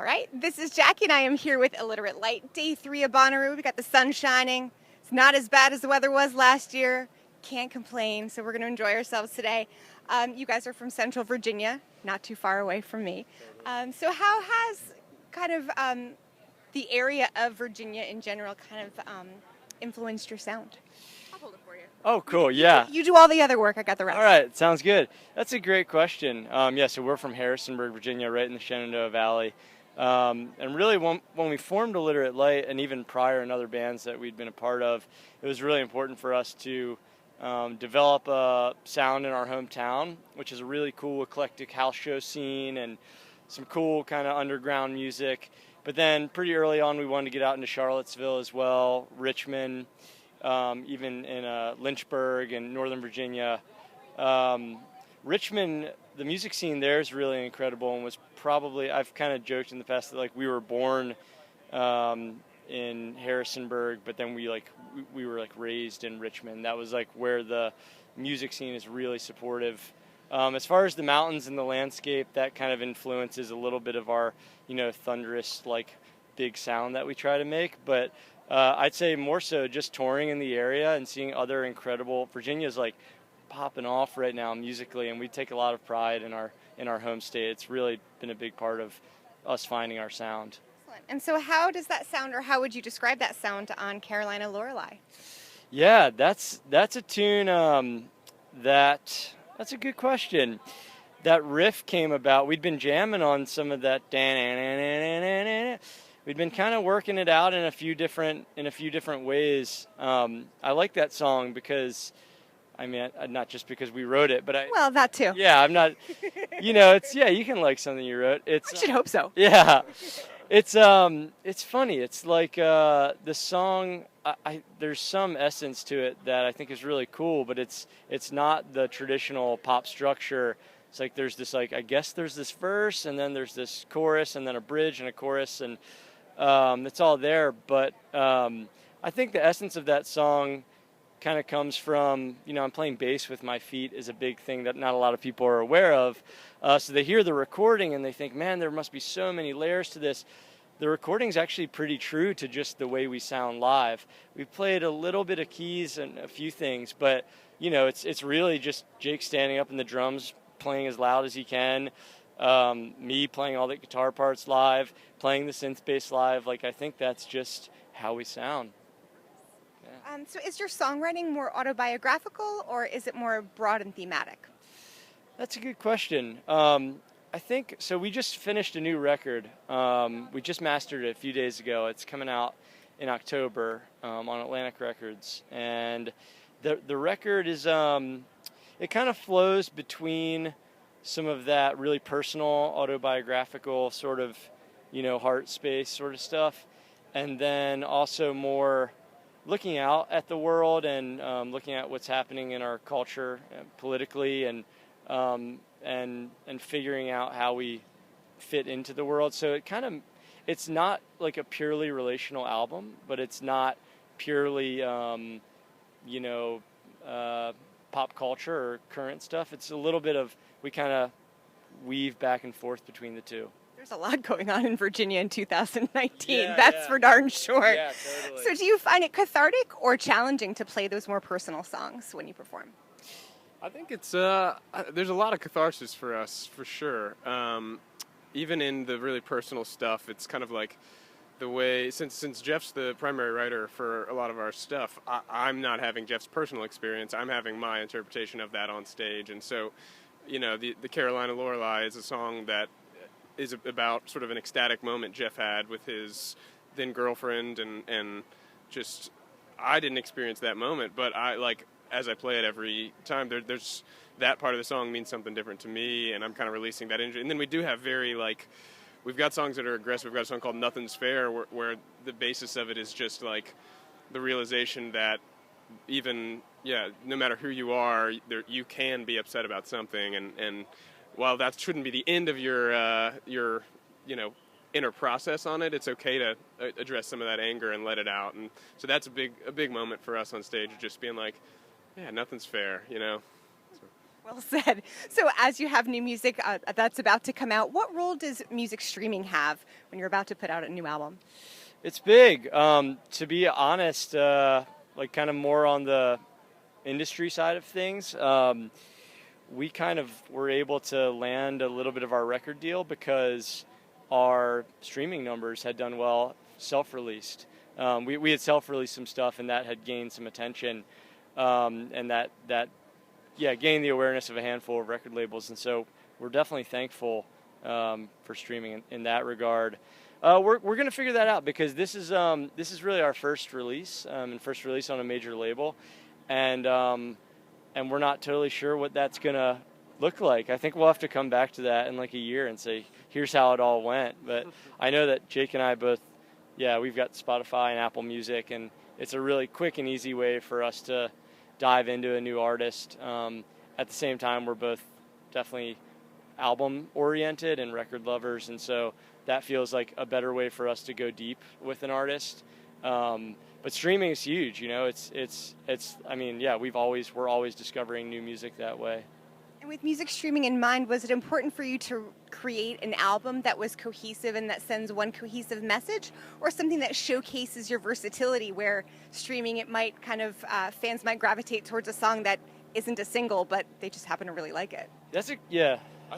All right, this is Jackie, and I am here with Illiterate Light, day 3 of Bonnaroo. We got the sun shining. It's not as bad as the weather was last year. Can't complain, so we're going to enjoy ourselves today. You guys are from Central Virginia, not too far away from me. So how has kind of the area of Virginia in general kind of influenced your sound? I'll hold it for you. Oh, cool, yeah. You do all the other work, I got the rest. All right, sounds good. That's a great question. Yeah, so we're from Harrisonburg, Virginia, right in the Shenandoah Valley. And really, when we formed Illiterate Light, and even prior in other bands that we'd been a part of, it was really important for us to develop a sound in our hometown, which is a really cool, eclectic house show scene and some cool kind of underground music. But then pretty early on, we wanted to get out into Charlottesville as well, Richmond, even in Lynchburg and Northern Virginia. Richmond, the music scene there is really incredible and was probably, I've kind of joked in the past that like we were born in Harrisonburg, but then we were like raised in Richmond. That was like where the music scene is really supportive. As far as the mountains and the landscape, that kind of influences a little bit of our, thunderous like big sound that we try to make. But I'd say more so just touring in the area and seeing other incredible. Virginia's like popping off right now musically, and we take a lot of pride in our home state. It's really been a big part of us finding our sound. Excellent. And so how does that sound, or how would you describe that sound on Carolina Lorelei? Yeah, that's a tune that's a good question. That riff came about. We'd been jamming on some of that. We'd been kind of working it out in a few different ways. I like that song because, I mean, not just because we wrote it, but well, that too. Yeah, I'm not. It's you can like something you wrote. I should hope so. Yeah, it's funny. It's like the song. There's some essence to it that I think is really cool, but it's not the traditional pop structure. It's like there's this I guess there's this verse, and then there's this chorus, and then a bridge and a chorus, and it's all there. But I think the essence of that song kind of comes from, I'm playing bass with my feet is a big thing that not a lot of people are aware of. So they hear the recording and they think, man, there must be so many layers to this. The recording's actually pretty true to just the way we sound live. We've played a little bit of keys and a few things, but it's really just Jake standing up in the drums, playing as loud as he can, me playing all the guitar parts live, playing the synth bass live. I think that's just how we sound. So is your songwriting more autobiographical, or is it more broad and thematic? That's a good question. I think, so we just finished a new record. We just mastered it a few days ago. It's coming out in October on Atlantic Records. And the record is, it kind of flows between some of that really personal, autobiographical sort of, heart space sort of stuff. And then also more looking out at the world and looking at what's happening in our culture politically and figuring out how we fit into the world. So it's not like a purely relational album, but it's not purely pop culture or current stuff. It's a little bit of, we kind of weave back and forth between the two. There's a lot going on in Virginia in 2019. That's for darn sure. Yeah, totally. So do you find it cathartic or challenging to play those more personal songs when you perform? I think it's there's a lot of catharsis for us, for sure. Even in the really personal stuff, it's kind of like the way, since Jeff's the primary writer for a lot of our stuff, I'm not having Jeff's personal experience. I'm having my interpretation of that on stage. And so, the Carolina Lorelei is a song that is about sort of an ecstatic moment Jeff had with his then girlfriend, and just, I didn't experience that moment, but as I play it every time, there's that part of the song means something different to me, and I'm kind of releasing that energy. And then we do have we've got songs that are aggressive. We've got a song called Nothing's Fair, where the basis of it is just the realization that even, no matter who you are, you can be upset about something, and while that shouldn't be the end of your inner process on it, it's okay to address some of that anger and let it out. And so that's a big moment for us on stage, just being like, yeah, nothing's fair, So. Well said. So, as you have new music that's about to come out, what role does music streaming have when you're about to put out a new album? It's big. To be honest, like kind of more on the industry side of things, we kind of were able to land a little bit of our record deal because our streaming numbers had done well self-released. We had self-released some stuff, and that had gained some attention, and that gained the awareness of a handful of record labels. And so we're definitely thankful for streaming in that regard. We're going to figure that out because this is really our first release and first release on a major label, and we're not totally sure what that's going to look like. I think we'll have to come back to that in like a year and say, here's how it all went. But I know that Jake and I both, we've got Spotify and Apple Music, and it's a really quick and easy way for us to dive into a new artist. At the same time, we're both definitely album oriented and record lovers, and so that feels like a better way for us to go deep with an artist. But streaming is huge, you know. We're always discovering new music that way. And with music streaming in mind, was it important for you to create an album that was cohesive and that sends one cohesive message, or something that showcases your versatility, where streaming it might kind of fans might gravitate towards a song that isn't a single, but they just happen to really like it? I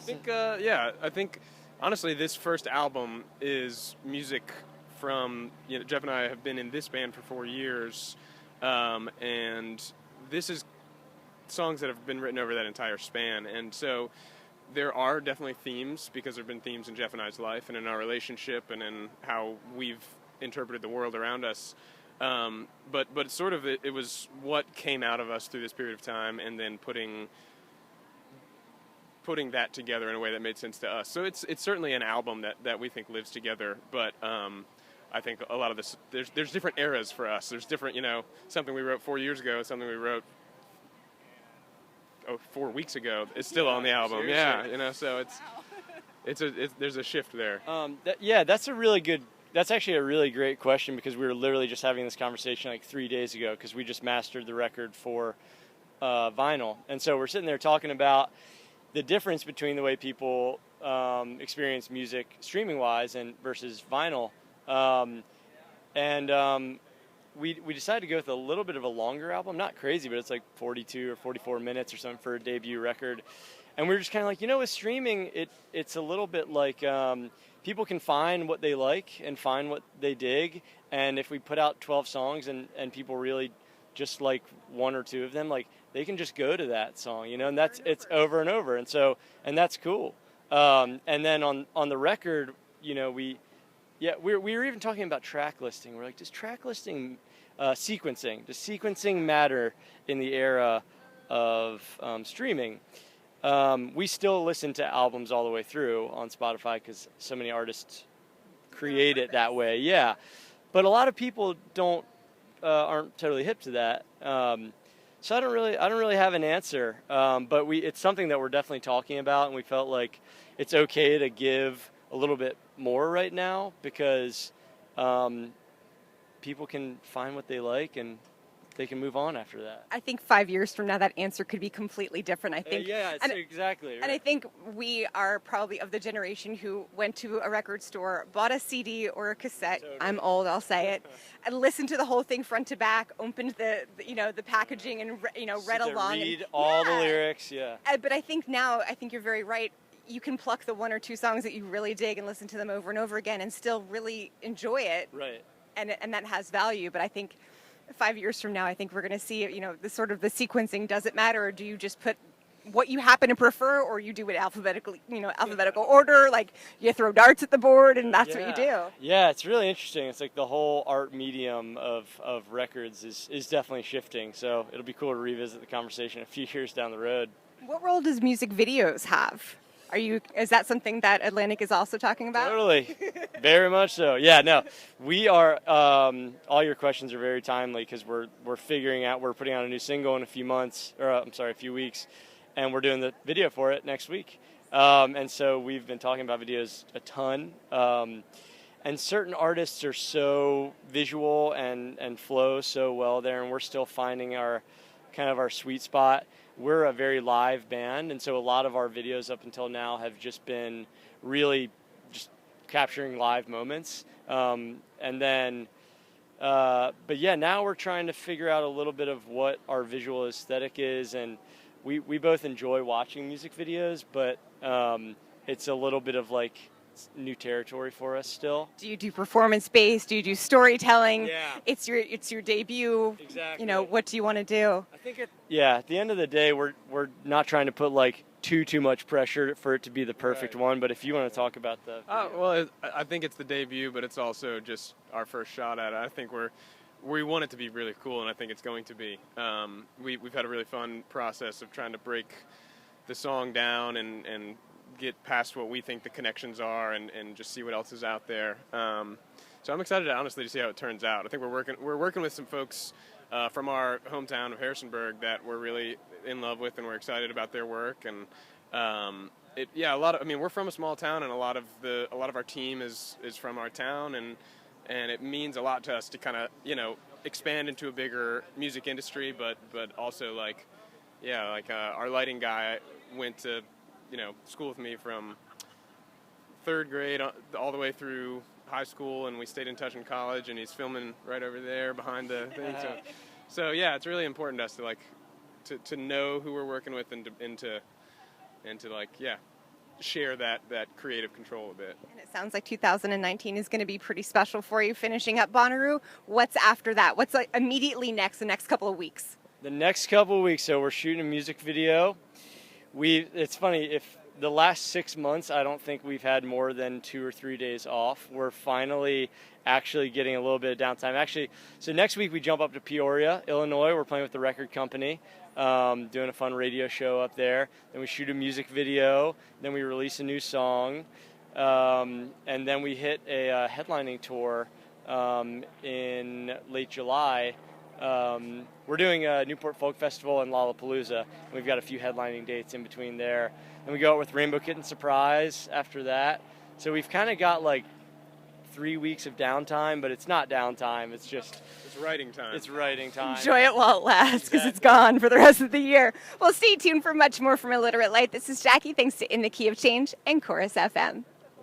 think honestly, this first album is music from, Jeff and I have been in this band for 4 years, and this is songs that have been written over that entire span. And so there are definitely themes, because there have been themes in Jeff and I's life and in our relationship and in how we've interpreted the world around us. But sort of it was what came out of us through this period of time, and then putting that together in a way that made sense to us. So it's certainly an album that we think lives together, but I think a lot of this, there's different eras for us. There's different, something we wrote 4 years ago, something we wrote 4 weeks ago is still on the album. Seriously. Yeah, so there's a shift there. That's actually a really great question, because we were literally just having this conversation like 3 days ago, because we just mastered the record for vinyl. And so we're sitting there talking about the difference between the way people experience music streaming-wise and versus vinyl. We decided to go with a little bit of a longer album. Not crazy, but it's like 42 or 44 minutes or something for a debut record. And we were just kind of like, with streaming, it's a little bit like people can find what they like and find what they dig. And if we put out 12 songs and people really just like one or two of them, like they can just go to that song, and it's over and over. And so, and that's cool. And then on the record, we were even talking about track listing. We're like, does track listing, sequencing, does sequencing matter in the era of streaming? We still listen to albums all the way through on Spotify, because so many artists create it that way. Yeah, but a lot of people aren't totally hip to that. So I don't really have an answer. But it's something that we're definitely talking about, and we felt like it's okay to give a little bit more right now, because people can find what they like and they can move on after that. I think 5 years from now, that answer could be completely different. I think. Exactly. Right. And I think we are probably of the generation who went to a record store, bought a CD or a cassette. Totally. I'm old, I'll say it, and listened to the whole thing front to back. Opened the packaging and read along. Read all the lyrics. Yeah. But I think you're very right. You can pluck the one or two songs that you really dig and listen to them over and over again and still really enjoy it. Right. And that has value. But I think 5 years from now, I think we're going to see, the sort of the sequencing. Does it matter, or do you just put what you happen to prefer, or you do it alphabetical order, like you throw darts at the board and that's what you do? Yeah, it's really interesting. It's like the whole art medium of records is definitely shifting. So it'll be cool to revisit the conversation a few years down the road. What role does music videos have? Is that something that Atlantic is also talking about? Totally. Very much so. Yeah, no. We are, all your questions are very timely, because we're figuring out, we're putting out a new single in a few weeks, and we're doing the video for it next week. And so we've been talking about videos a ton. And certain artists are so visual and flow so well there, and we're still finding our sweet spot. we're a very live band, and so a lot of our videos up until now have just been really just capturing live moments. But yeah, now we're trying to figure out a little bit of what our visual aesthetic is, and we both enjoy watching music videos, but it's a little bit of like new territory for us still. Do you do performance based? Do you do storytelling? Yeah. It's your debut. Exactly. You know, what do you want to do? I think at the end of the day, we're not trying to put like too much pressure for it to be the perfect one. But if you want to talk about the well, I think it's the debut, but it's also just our first shot at it. I think we want it to be really cool, and I think it's going to be. We've had a really fun process of trying to break the song down and get past what we think the connections are and just see what else is out there. So I'm excited, honestly, to see how it turns out. I think we're working with some folks from our hometown of Harrisonburg that we're really in love with, and we're excited about their work. And we're from a small town, and a lot of our team is from our town, and it means a lot to us to kind of expand into a bigger music industry, but also our lighting guy went to school with me from 3rd grade all the way through high school, and we stayed in touch in college, and he's filming right over there behind the thing. So yeah, it's really important to us to know who we're working with and to share that creative control a bit. And it sounds like 2019 is going to be pretty special for you, finishing up Bonnaroo. What's after that? What's like immediately next, the next couple of weeks? The next couple of weeks, so we're shooting a music video. It's funny, if the last 6 months, I don't think we've had more than 2 or 3 days off. We're finally actually getting a little bit of downtime. Actually, so next week we jump up to Peoria, Illinois. We're playing with the record company, doing a fun radio show up there. Then we shoot a music video. Then we release a new song. And then we hit a headlining tour in late July. We're doing a Newport Folk Festival and Lollapalooza, and we've got a few headlining dates in between there. And we go out with Rainbow Kitten Surprise after that. So we've kind of got like 3 weeks of downtime, but it's not downtime. It's writing time. It's writing time. Enjoy it while it lasts, because it's gone for the rest of the year. Well, stay tuned for much more from Illiterate Light. This is Jackie. Thanks to In the Key of Change and Chorus FM.